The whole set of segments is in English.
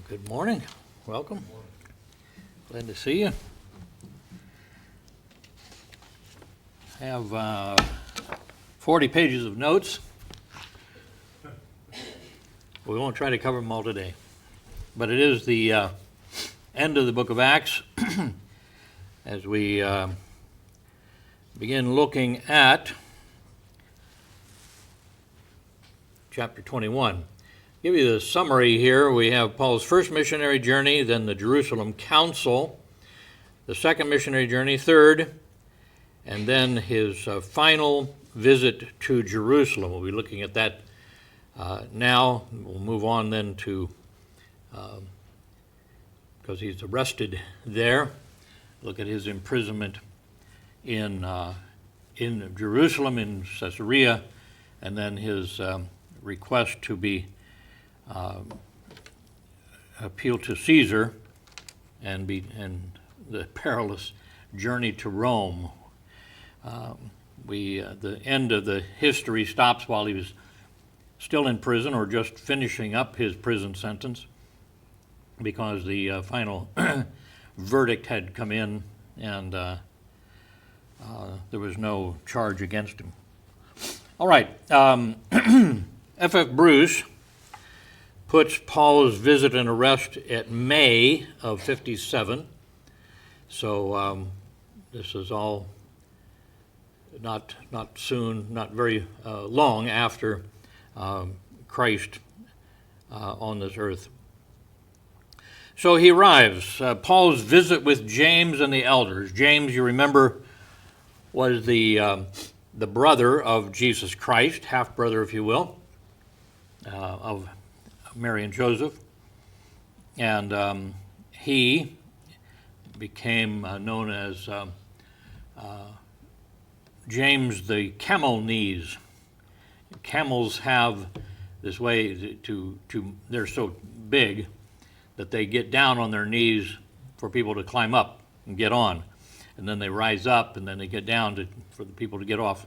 Good morning. Welcome. Glad to see you. I have 40 pages of notes. We won't try to cover them all today. But it is the end of the book of Acts as we begin looking at chapter 21. Give you the summary here. We have Paul's first missionary journey, then the Jerusalem Council, the second missionary journey, third, and then his final visit to Jerusalem. We'll be looking at that now. We'll move on then to, because he's arrested there, look at his imprisonment in Jerusalem, in Caesarea, and then his request to be appeal to Caesar and the perilous journey to Rome. The end of the history stops while he was still in prison or just finishing up his prison sentence, because the final verdict had come in and there was no charge against him. All right, F.F. Bruce puts Paul's visit and arrest at May of 57. So this is all not soon, not very long after Christ on this earth. So he arrives. Paul's visit with James and the elders. James, you remember, was the brother of Jesus Christ, half-brother, if you will, of Mary and Joseph, and he became known as James the Camel Knees. Camels have this way to they're so big that they get down on their knees for people to climb up and get on, and then they rise up and then they get down for the people to get off,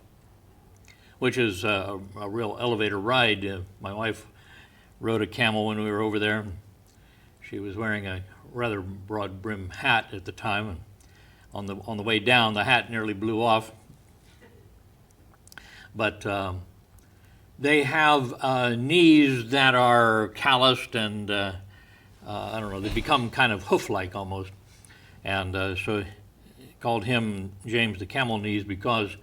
which is a real elevator ride. My wife rode a camel when we were over there. She was wearing a rather broad brim hat at the time, and on the way down the hat nearly blew off. But they have knees that are calloused and I don't know, they become kind of hoof-like almost, and so called him James the Camel Knees, because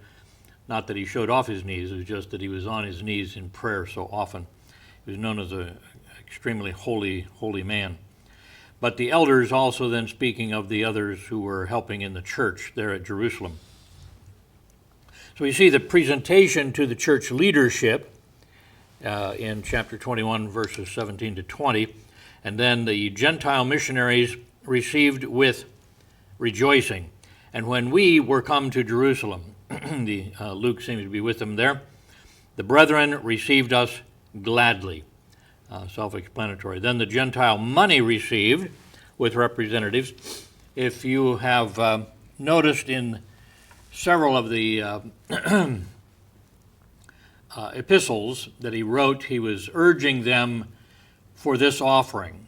not that he showed off his knees, it was just that he was on his knees in prayer so often. He was known as an extremely holy man. But the elders also then speaking of the others who were helping in the church there at Jerusalem. So we see the presentation to the church leadership in chapter 21, verses 17 to 20, and then the Gentile missionaries received with rejoicing. And when we were come to Jerusalem, Luke seems to be with them there, the brethren received us gladly. Self-explanatory. Then the Gentile money received with representatives. If you have noticed in several of the epistles that he wrote, he was urging them for this offering.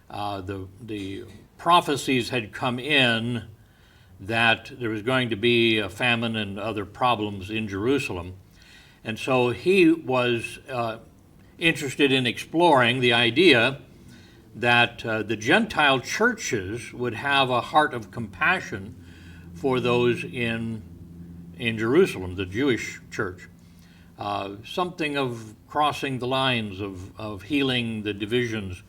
The prophecies had come in that there was going to be a famine and other problems in Jerusalem. And so he was interested in exploring the idea that the Gentile churches would have a heart of compassion for those in Jerusalem, the Jewish church. Something of crossing the lines of healing the divisions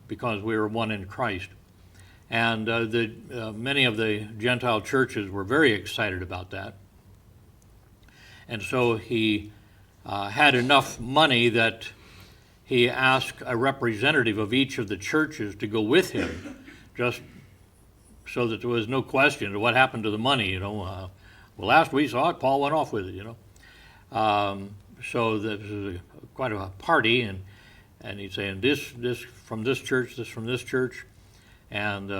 because we are one in Christ. And many of the Gentile churches were very excited about that. And so he had enough money that he asked a representative of each of the churches to go with him, just so that there was no question of what happened to the money. Well, last we saw it, Paul went off with it, So this was quite a party, and he'd say, this from this church, this from this church, and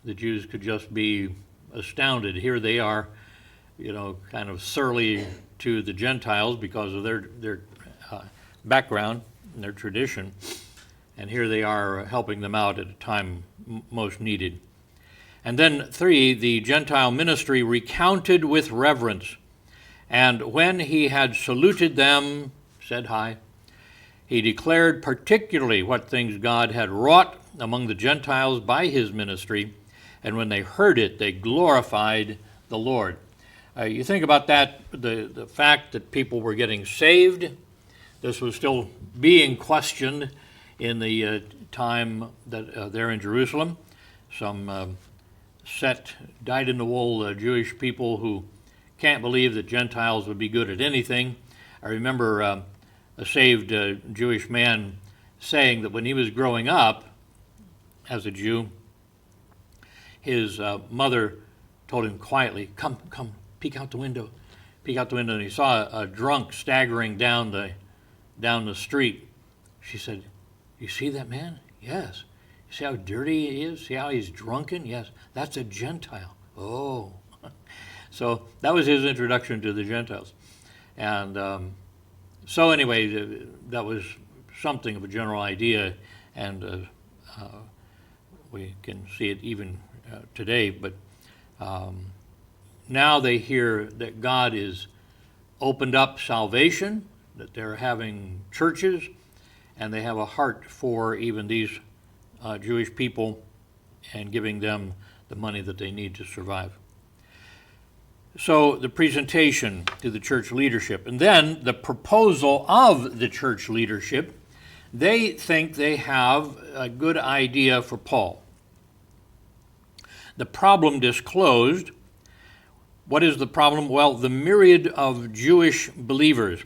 the Jews could just be astounded. Here they are, kind of surly to the Gentiles because of their background and their tradition, And here they are helping them out at a time most needed. And then 3, the Gentile ministry recounted with reverence. And when he had saluted them, said hi, he declared particularly what things God had wrought among the Gentiles by his ministry. And when they heard it, they glorified the Lord. You think about that, the fact that people were getting saved. This was still being questioned in the time that there in Jerusalem. Some dyed-in-the-wool Jewish people who can't believe that Gentiles would be good at anything. I remember a saved Jewish man saying that when he was growing up as a Jew, his mother told him quietly, come, peek out the window. Peek out the window, and he saw a drunk staggering down the street. She said, "You see that man?" "Yes." "You see how dirty he is? See how he's drunken?" "Yes." "That's a Gentile." "Oh." So that was his introduction to the Gentiles. And so anyway, that was something of a general idea, and we can see it even today. But now they hear that God has opened up salvation, that they're having churches, and they have a heart for even these Jewish people and giving them the money that they need to survive. So the presentation to the church leadership, and then the proposal of the church leadership. They think they have a good idea for Paul. The problem disclosed. What is the problem? Well, the myriad of Jewish believers.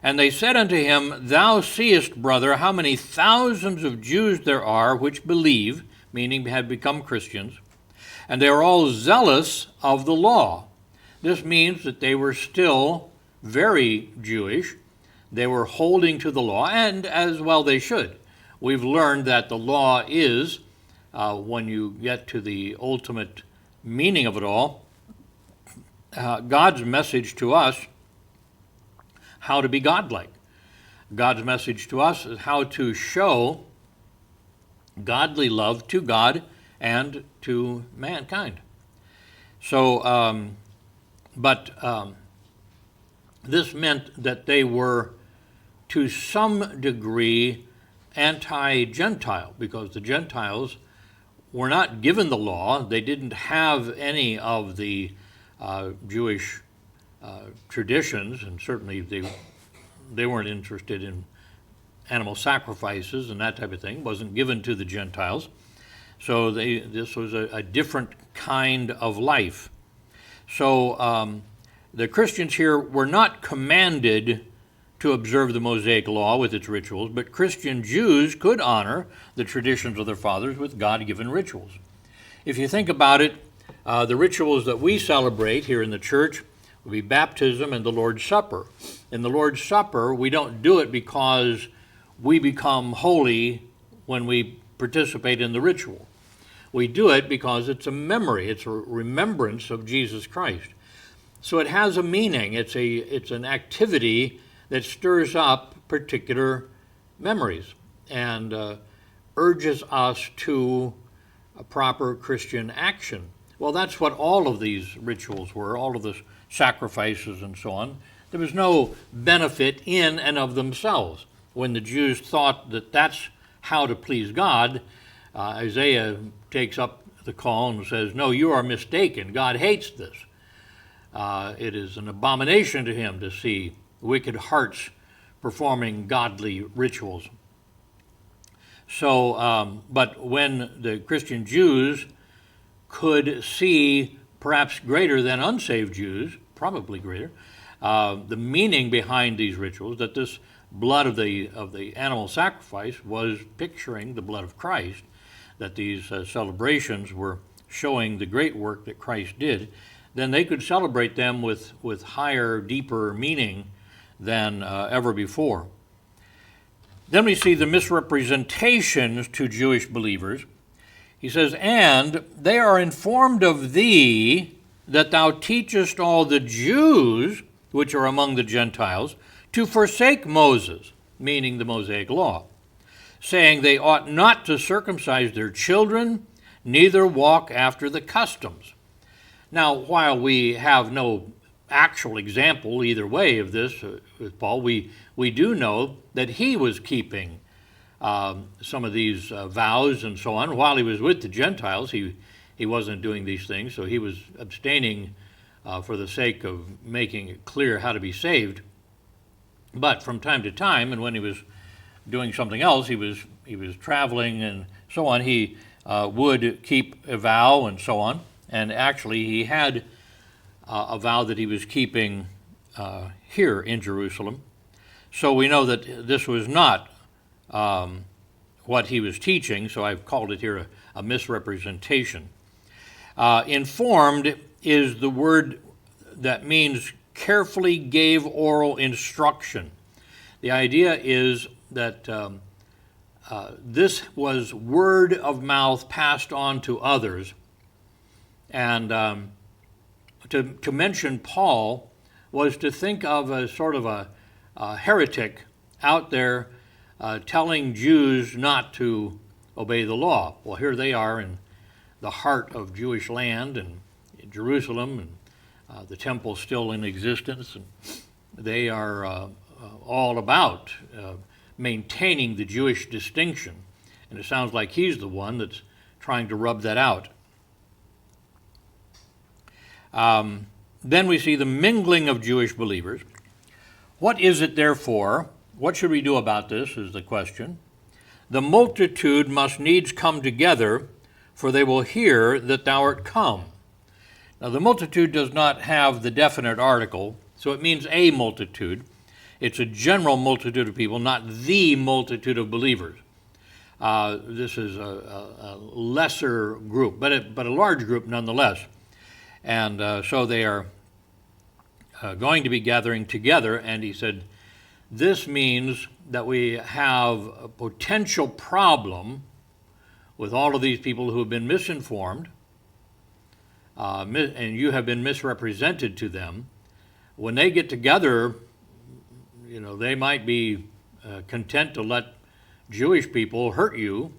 And they said unto him, Thou seest, brother, how many thousands of Jews there are which believe, meaning have become Christians, and they are all zealous of the law. This means that they were still very Jewish. They were holding to the law, and as well they should. We've learned that the law is, when you get to the ultimate meaning of it all, God's message to us how to be godlike. God's message to us is how to show godly love to God and to mankind. So, this meant that they were, to some degree, anti-Gentile, because the Gentiles were not given the law. They didn't have any of the Jewish traditions, and certainly they weren't interested in animal sacrifices and that type of thing. It wasn't given to the Gentiles. So this was a different kind of life. So the Christians here were not commanded to observe the Mosaic law with its rituals, but Christian Jews could honor the traditions of their fathers with God-given rituals. If you think about it, the rituals that we celebrate here in the church would be baptism and the Lord's Supper. In the Lord's Supper, we don't do it because we become holy when we participate in the ritual. We do it because it's a memory, it's a remembrance of Jesus Christ. So it has a meaning. It's an activity that stirs up particular memories and urges us to a proper Christian action. Well, that's what all of these rituals were, all of the sacrifices and so on. There was no benefit in and of themselves. When the Jews thought that that's how to please God, Isaiah takes up the call and says, no, you are mistaken. God hates this. It is an abomination to him to see wicked hearts performing godly rituals. So, but when the Christian Jews could see, perhaps greater than unsaved Jews, probably greater, the meaning behind these rituals, that this blood of the animal sacrifice was picturing the blood of Christ, that these celebrations were showing the great work that Christ did, then they could celebrate them with higher, deeper meaning than ever before. Then we see the misrepresentations to Jewish believers. He says, and they are informed of thee that thou teachest all the Jews which are among the Gentiles to forsake Moses, meaning the Mosaic law, saying they ought not to circumcise their children, neither walk after the customs. Now, while we have no actual example either way of this with Paul, we do know that he was keeping some of these vows and so on. While he was with the Gentiles, he wasn't doing these things, so he was abstaining for the sake of making it clear how to be saved. But from time to time, and when he was doing something else, he was traveling and so on, he would keep a vow and so on. And actually, he had a vow that he was keeping here in Jerusalem. So we know that this was not what he was teaching, so I've called it here a misrepresentation. Informed is the word that means carefully gave oral instruction. The idea is that this was word of mouth passed on to others. And to mention Paul was to think of a sort of a heretic out there telling Jews not to obey the law. Well, here they are in the heart of Jewish land and in Jerusalem, and the temple still in existence, and they are all about maintaining the Jewish distinction. And it sounds like he's the one that's trying to rub that out. Then we see the mingling of Jewish believers. What is it, therefore? What should we do about this is the question. The multitude must needs come together, for they will hear that thou art come. Now, the multitude does not have the definite article, so it means a multitude. It's a general multitude of people, not the multitude of believers. This is a lesser group, but a large group nonetheless. And so they are going to be gathering together, and he said, this means that we have a potential problem with all of these people who have been misinformed, and you have been misrepresented to them. When they get together, they might be content to let Jewish people hurt you,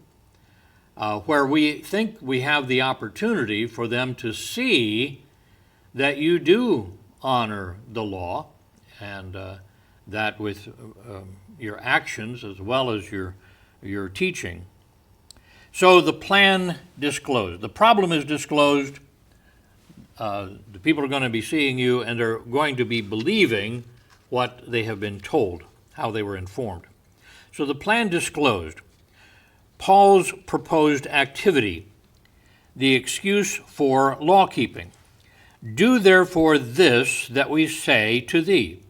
where we think we have the opportunity for them to see that you do honor the law, and that with your actions as well as your teaching. So the plan disclosed. The problem is disclosed. The people are going to be seeing you, and they're going to be believing what they have been told, how they were informed. So the plan disclosed. Paul's proposed activity, the excuse for law-keeping. Do therefore this that we say to thee.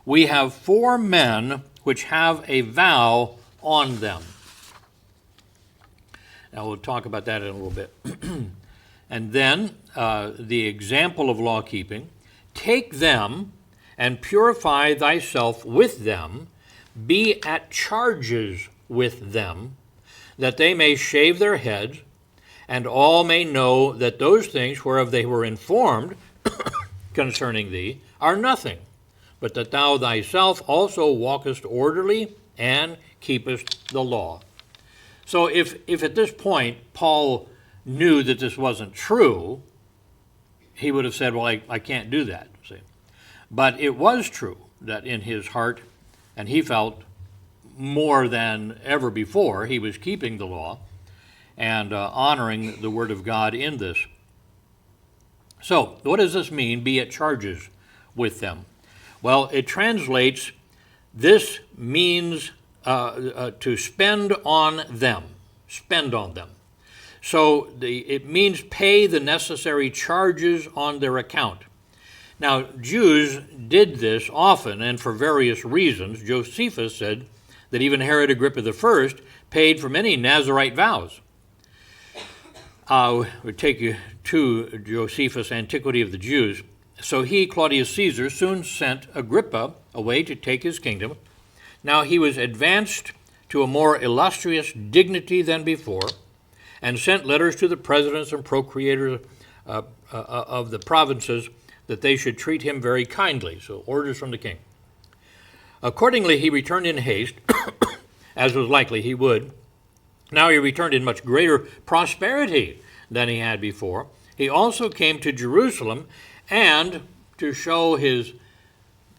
We have 4 men which have a vow on them. Now we'll talk about that in a little bit. And then the example of law-keeping. Take them and purify thyself with them. Be at charges with them, that they may shave their heads, and all may know that those things whereof they were informed concerning thee are nothing, but that thou thyself also walkest orderly and keepest the law. So if at this point Paul knew that this wasn't true, he would have said, well, I can't do that. See? But it was true that in his heart, and he felt more than ever before, he was keeping the law and honoring the word of God in this. So what does this mean, be at charges with them? Well, it translates, this means to spend on them. Spend on them. So it means pay the necessary charges on their account. Now, Jews did this often and for various reasons. Josephus said that even Herod Agrippa I paid for many Nazirite vows. We'll take you to Josephus' Antiquity of the Jews. So he, Claudius Caesar, soon sent Agrippa away to take his kingdom. Now he was advanced to a more illustrious dignity than before, and sent letters to the presidents and procurators of the provinces that they should treat him very kindly. So orders from the king. Accordingly, he returned in haste as was likely he would. Now he returned in much greater prosperity than he had before. He also came to Jerusalem, and to show his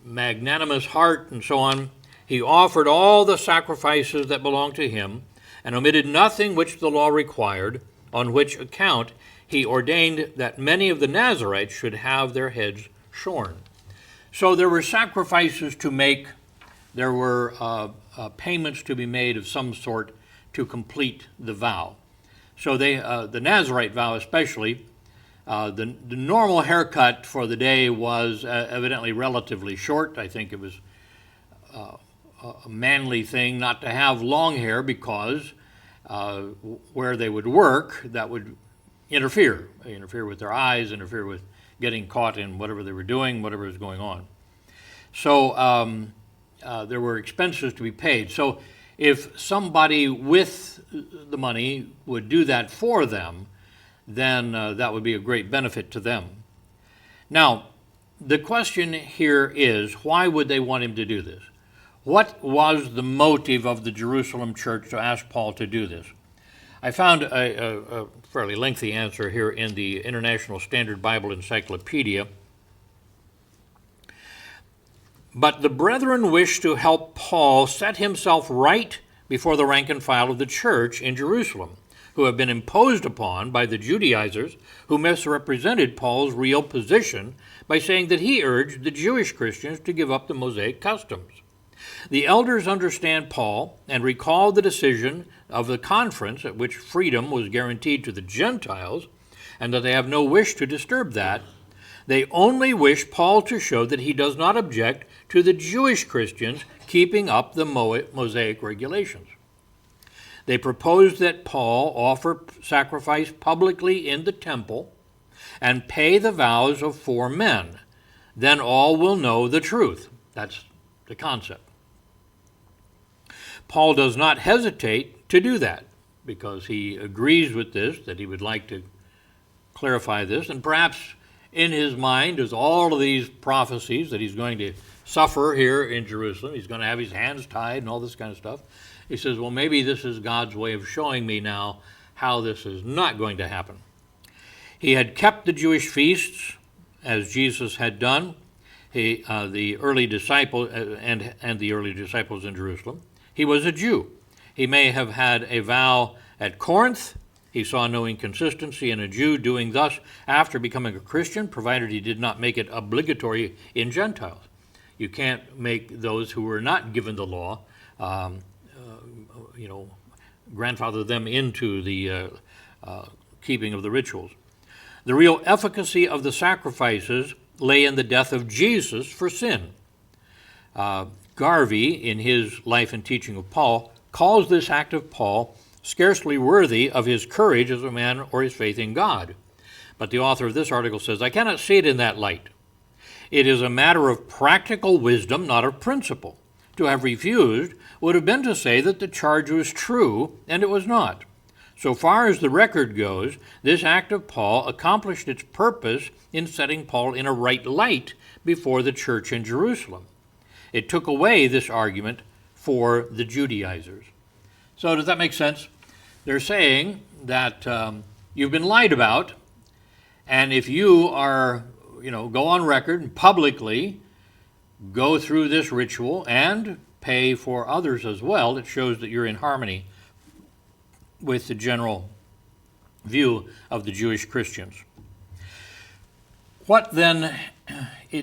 magnanimous heart and so on, he offered all the sacrifices that belonged to him, and omitted nothing which the law required, on which account he ordained that many of the Nazarites should have their heads shorn. So there were sacrifices to make, there were payments to be made of some sort to complete the vow. So the Nazarite vow especially, the normal haircut for the day was evidently relatively short. I think it was a manly thing not to have long hair, because where they would work, that would interfere with their eyes, interfere with getting caught in whatever they were doing, whatever was going on. So there were expenses to be paid. So if somebody with the money would do that for them, then that would be a great benefit to them. Now, the question here is, why would they want him to do this? What was the motive of the Jerusalem church to ask Paul to do this? I found a fairly lengthy answer here in the International Standard Bible Encyclopedia. But the brethren wished to help Paul set himself right before the rank and file of the church in Jerusalem, who have been imposed upon by the Judaizers, who misrepresented Paul's real position by saying that he urged the Jewish Christians to give up the Mosaic customs. The elders understand Paul and recall the decision of the conference at which freedom was guaranteed to the Gentiles, and that they have no wish to disturb that. They only wish Paul to show that he does not object to the Jewish Christians keeping up the Mosaic regulations. They propose that Paul offer sacrifice publicly in the temple and pay the vows of 4 men. Then all will know the truth. That's the concept. Paul does not hesitate to do that, because he agrees with this, that he would like to clarify this, and perhaps in his mind is all of these prophecies that he's going to suffer here in Jerusalem. He's going to have his hands tied and all this kind of stuff. He says, well, maybe this is God's way of showing me now how this is not going to happen. He had kept the Jewish feasts as Jesus had done. The early disciple and the early disciples in Jerusalem. He was a Jew. He may have had a vow at Corinth. He saw no inconsistency in a Jew doing thus after becoming a Christian, provided he did not make it obligatory in Gentiles. You can't make those who were not given the law, grandfather them into the keeping of the rituals. The real efficacy of the sacrifices lay in the death of Jesus for sin. Garvey, in his Life and Teaching of Paul, calls this act of Paul scarcely worthy of his courage as a man or his faith in God. But the author of this article says, I cannot see it in that light. It is a matter of practical wisdom, not of principle. To have refused would have been to say that the charge was true, and it was not. So far as the record goes, this act of Paul accomplished its purpose in setting Paul in a right light before the church in Jerusalem. It took away this argument for the Judaizers. So does that make sense? They're saying that you've been lied about, and if you are, go on record and publicly go through this ritual and pay for others as well, it shows that you're in harmony with the general view of the Jewish Christians. What then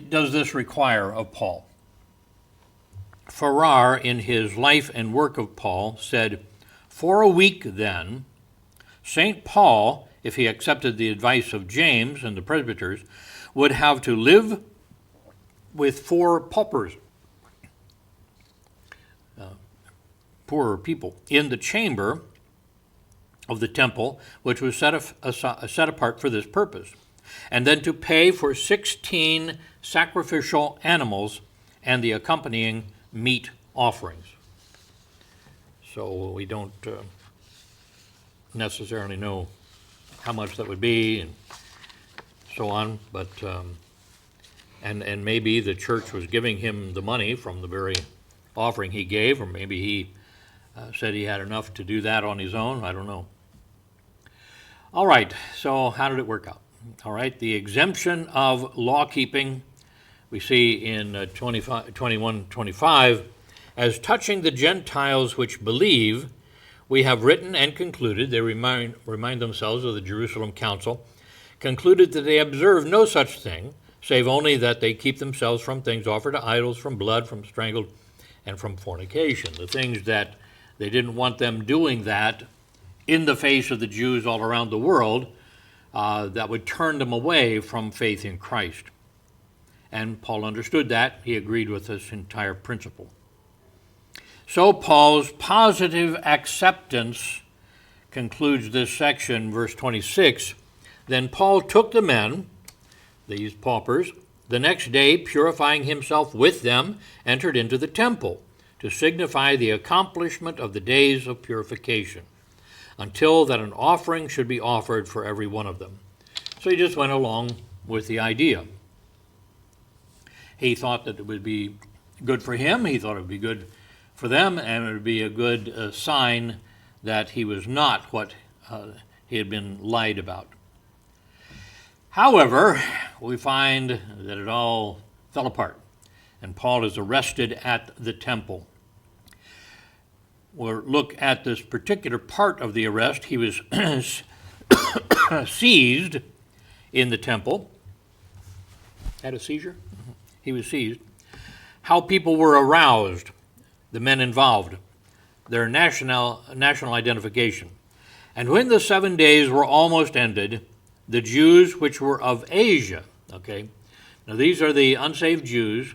does this require of Paul? Farrar, in his Life and Work of Paul, said, for a week then, St. Paul, if he accepted the advice of James and the presbyters, would have to live with 4 paupers, poorer people, in the chamber of the temple, which was set apart for this purpose, and then to pay for 16 sacrificial animals and the accompanying meat offerings. So we don't necessarily know how much that would be and so on, but and maybe the church was giving him the money from the very offering he gave, or maybe he said he had enough to do that on his own. I don't know. All right, so how did it work out? All right, the exemption of law-keeping we see in 21:25, as touching the Gentiles which believe, we have written and concluded, they remind themselves of the Jerusalem Council, concluded that they observe no such thing, save only that they keep themselves from things offered to idols, from blood, from strangled, and from fornication. The things that they didn't want them doing that in the face of the Jews all around the world, that would turn them away from faith in Christ. And Paul understood that. He agreed with this entire principle. So Paul's positive acceptance concludes this section, verse 26. Then Paul took the men, these paupers, the next day, purifying himself with them, entered into the temple to signify the accomplishment of the days of purification, until that an offering should be offered for every one of them. So he just went along with the idea. He thought that it would be good for him, he thought it would be good for them, and it would be a good sign that he was not what he had been lied about. However, we find that it all fell apart, and Paul is arrested at the temple. We'll look at this particular part of the arrest. He was seized in the temple. Had a seizure? He was seized. How people were aroused, the men involved, their national identification. And when the 7 days were almost ended, the Jews which were of Asia, okay, now these are the unsaved Jews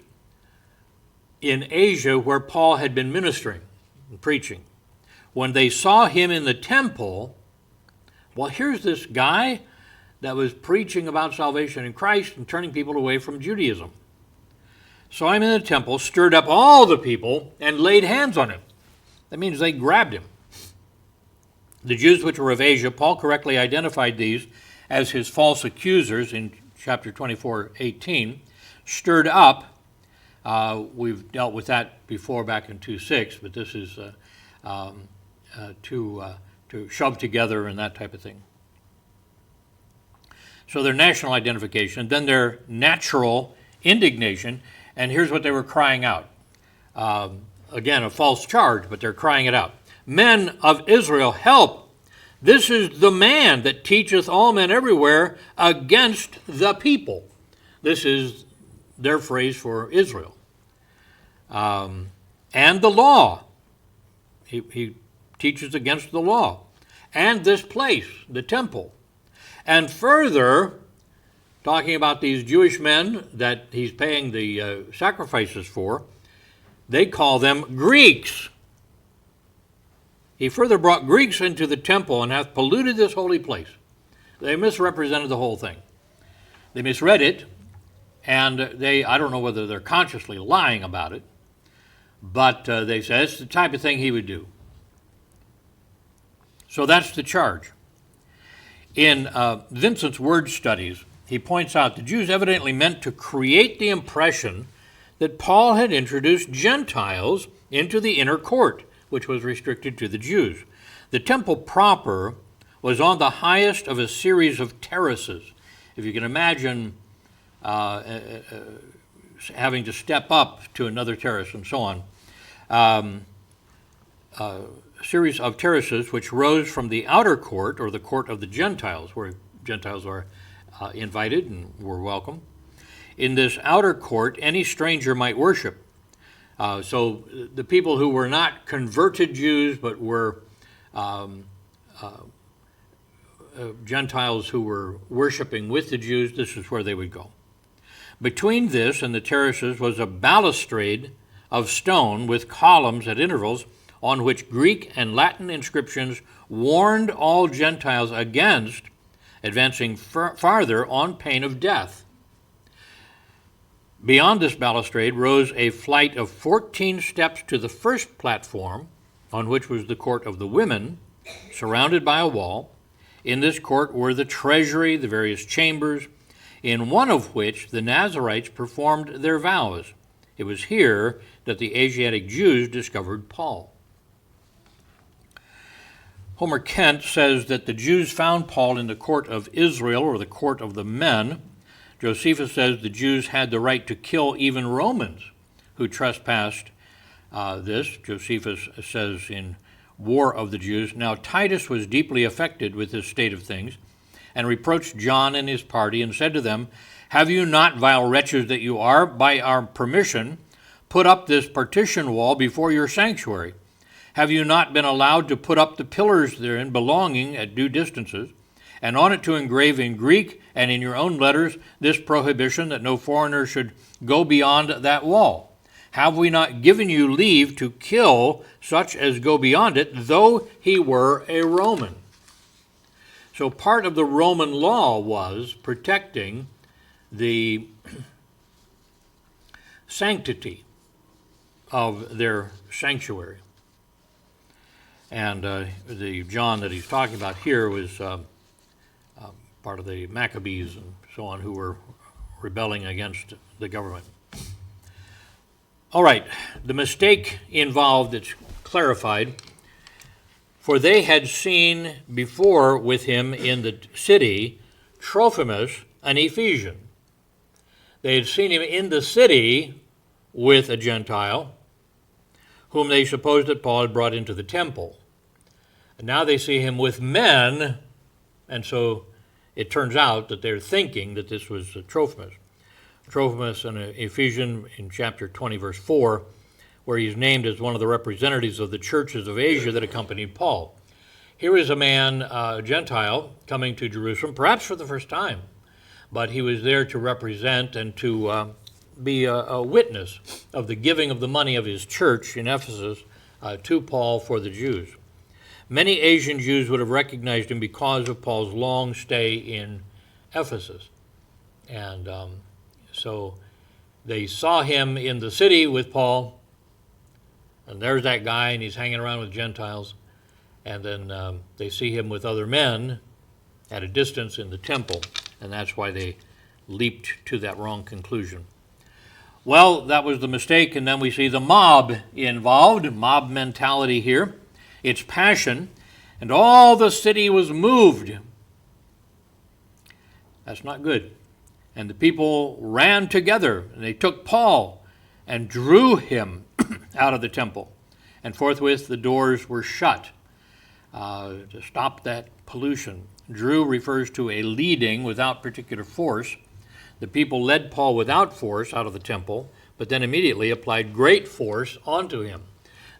in Asia where Paul had been ministering and preaching. When they saw him in the temple, well, here's this guy that was preaching about salvation in Christ and turning people away from Judaism. Saw him in the temple, stirred up all the people, and laid hands on him. That means they grabbed him. The Jews which were of Asia, Paul correctly identified these as his false accusers in chapter 24:18, stirred up. We've dealt with that before back in 2:6, but this is to shove together and that type of thing. So their national identification, then their natural indignation, and here's what they were crying out. Again, a false charge, but they're crying it out. Men of Israel, help! This is the man that teacheth all men everywhere against the people. This is their phrase for Israel. And the law. He teaches against the law. And this place, the temple. And further, talking about these Jewish men that he's paying the sacrifices for, they call them Greeks. He further brought Greeks into the temple and hath polluted this holy place. They misrepresented the whole thing. They misread it, and I don't know whether they're consciously lying about it, but they say it's the type of thing he would do. So that's the charge. In Vincent's word studies, he points out the Jews evidently meant to create the impression that Paul had introduced Gentiles into the inner court, which was restricted to the Jews. The temple proper was on the highest of a series of terraces. If you can imagine having to step up to another terrace and so on. A series of terraces which rose from the outer court, or the court of the Gentiles, where Gentiles are invited and were welcome. In this outer court, any stranger might worship. So the people who were not converted Jews, but were Gentiles who were worshiping with the Jews, this is where they would go. Between this and the terraces was a balustrade of stone with columns at intervals, on which Greek and Latin inscriptions warned all Gentiles against advancing farther on pain of death. Beyond this balustrade rose a flight of 14 steps to the first platform, on which was the court of the women, surrounded by a wall. In this court were the treasury, the various chambers, in one of which the Nazarites performed their vows. It was here that the Asiatic Jews discovered Paul. Homer Kent says that the Jews found Paul in the court of Israel, or the court of the men. Josephus says the Jews had the right to kill even Romans who trespassed this. Josephus says in War of the Jews, "Now Titus was deeply affected with this state of things, and reproached John and his party, and said to them, 'Have you not, vile wretches that you are, by our permission, put up this partition wall before your sanctuary? Have you not been allowed to put up the pillars therein belonging at due distances, and on it to engrave in Greek and in your own letters this prohibition that no foreigner should go beyond that wall? Have we not given you leave to kill such as go beyond it, though he were a Roman?'" So part of the Roman law was protecting the sanctity of their sanctuary. And the John that he's talking about here was part of the Maccabees and so on, who were rebelling against the government. All right, the mistake involved, it's clarified. For they had seen before with him in the city Trophimus, an Ephesian. They had seen him in the city with a Gentile, whom they supposed that Paul had brought into the temple. And now they see him with men, and so it turns out that they're thinking that this was Trophimus. Trophimus, an Ephesian, in chapter 20, verse 4, where he's named as one of the representatives of the churches of Asia that accompanied Paul. Here is a man, a Gentile, coming to Jerusalem, perhaps for the first time, but he was there to represent and to be a witness of the giving of the money of his church in Ephesus to Paul for the Jews. Many Asian Jews would have recognized him because of Paul's long stay in Ephesus. And so they saw him in the city with Paul, and there's that guy, and he's hanging around with Gentiles. And then they see him with other men at a distance in the temple, and that's why they leaped to that wrong conclusion. Well, that was the mistake, and then we see the mob involved, mob mentality here. Its passion, and all the city was moved. That's not good. And the people ran together, and they took Paul and drew him out of the temple. And forthwith the doors were shut to stop that pollution. Drew refers to a leading without particular force. The people led Paul without force out of the temple, but then immediately applied great force onto him.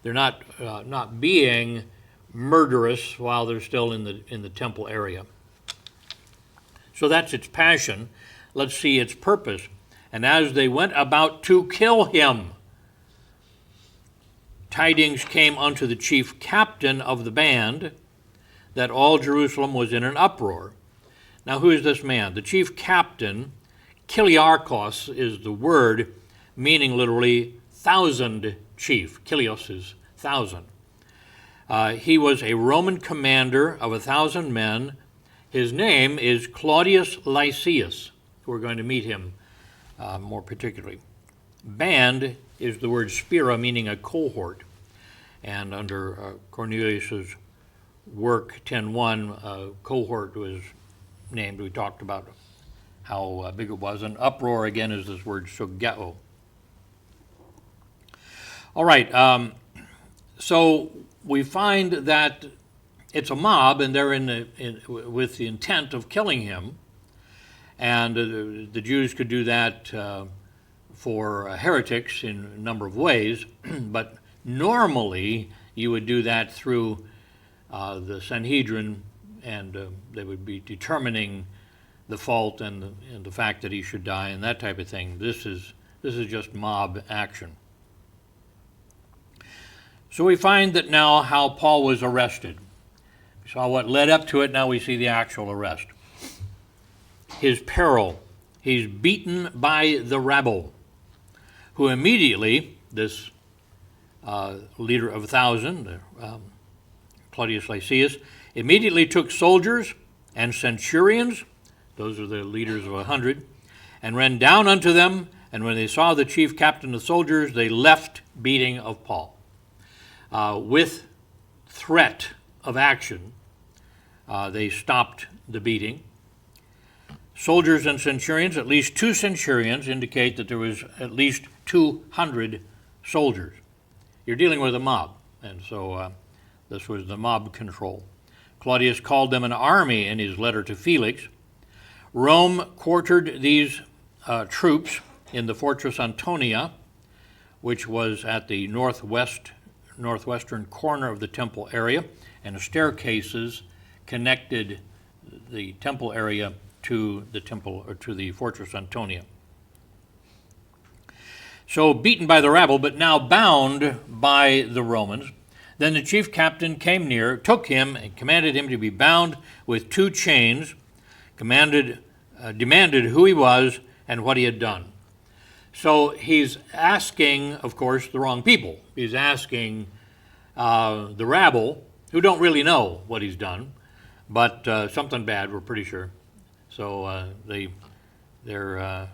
They're not being murderous while they're still in the temple area. So that's its passion. Let's see its purpose. And as they went about to kill him, tidings came unto the chief captain of the band that all Jerusalem was in an uproar. Now, who is this man? The chief captain, Kiliarchos is the word, meaning literally thousand chief. Kilios is thousand. He was a Roman commander of 1,000 men. His name is Claudius Lysias. We're going to meet him more particularly. Band is the word spira, meaning a cohort. And under Cornelius's work 10:1, cohort was named. We talked about how big it was. And uproar, again, is this word shogeo. All right, so we find that it's a mob, and they're with the intent of killing him. And the Jews could do that for heretics in a number of ways, but normally you would do that through the Sanhedrin, and they would be determining the fault and the fact that he should die and that type of thing. This is just mob action. So we find that now how Paul was arrested. We saw what led up to it, now we see the actual arrest. His peril. He's beaten by the rabble, who immediately, this leader of 1,000, Claudius Lysias, immediately took soldiers and centurions, those are the leaders of 100, and ran down unto them, and when they saw the chief captain of soldiers, they left beating of Paul. With threat of action. They stopped the beating. Soldiers and centurions, at least 2 centurions, indicate that there was at least 200 soldiers. You're dealing with a mob, and so this was the mob control. Claudius called them an army in his letter to Felix. Rome quartered these troops in the fortress Antonia, which was at the northwestern corner of the temple area, and staircases connected the temple area to the temple, or to the fortress Antonia. So beaten by the rabble, but now bound by the Romans, then the chief captain came near, took him, and commanded him to be bound with 2 chains, demanded who he was and what he had done. So he's asking, of course, the wrong people. He's asking the rabble, who don't really know what he's done, but something bad, we're pretty sure. So they're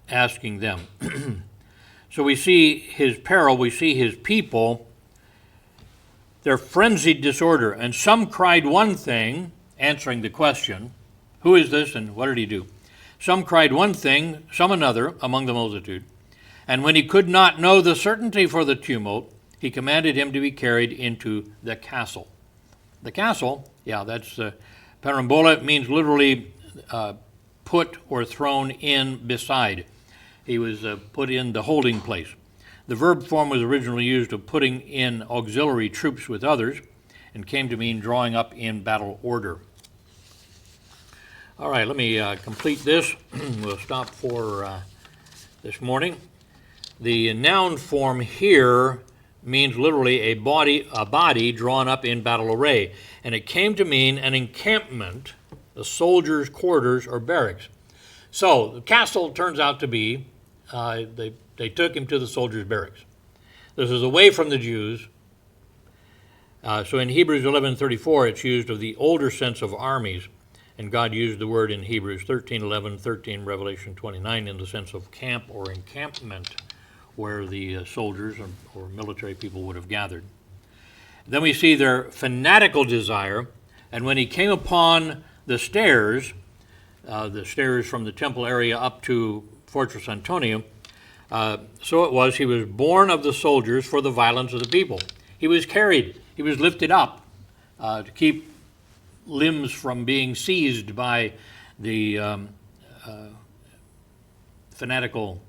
asking them. So we see his peril, we see his people, their frenzied disorder. And some cried one thing, answering the question, who is this and what did he do? Some cried one thing, some another among the multitude. And when he could not know the certainty for the tumult, he commanded him to be carried into the castle. The castle, yeah, that's parambola. It means literally put or thrown in beside. He was put in the holding place. The verb form was originally used of putting in auxiliary troops with others and came to mean drawing up in battle order. All right, let me complete this. We'll stop for this morning. The noun form here means literally a body drawn up in battle array, and it came to mean an encampment, the soldiers' quarters or barracks. So the castle turns out to be, they took him to the soldiers' barracks. This is away from the Jews. So in Hebrews 11:34, it's used of the older sense of armies, and God used the word in Hebrews 13:11, 13, Revelation 29 in the sense of camp or encampment, where the soldiers or military people would have gathered. Then we see their fanatical desire, and when he came upon the stairs from the temple area up to Fortress Antonia, so it was, he was born of the soldiers for the violence of the people. He was carried, he was lifted up to keep limbs from being seized by the fanatical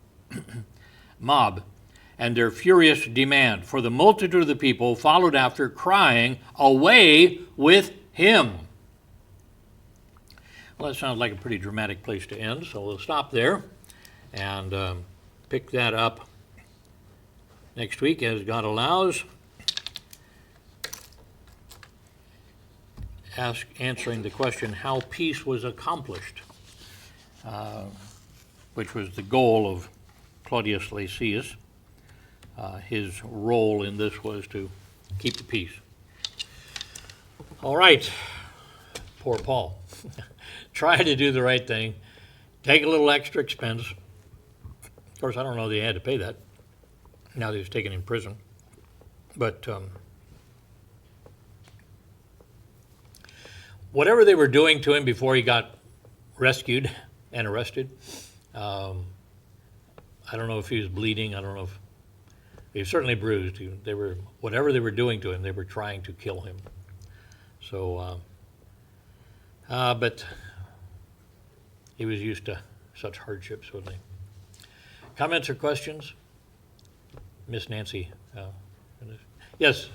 mob and their furious demand. For the multitude of the people followed after, crying, "Away with him!" Well, that sounds like a pretty dramatic place to end, so we'll stop there and pick that up next week as God allows. Answering the question how peace was accomplished, which was the goal of Claudius Lysias. His role in this was to keep the peace. All right, poor Paul. Try to do the right thing, take a little extra expense. Of course, I don't know that he had to pay that now that he was taken in prison. But whatever they were doing to him before he got rescued and arrested, I don't know if he was bleeding. I don't know if he was certainly bruised. Whatever they were doing to him, they were trying to kill him. So, but he was used to such hardships, wasn't he? Comments or questions? Miss Nancy? Yes.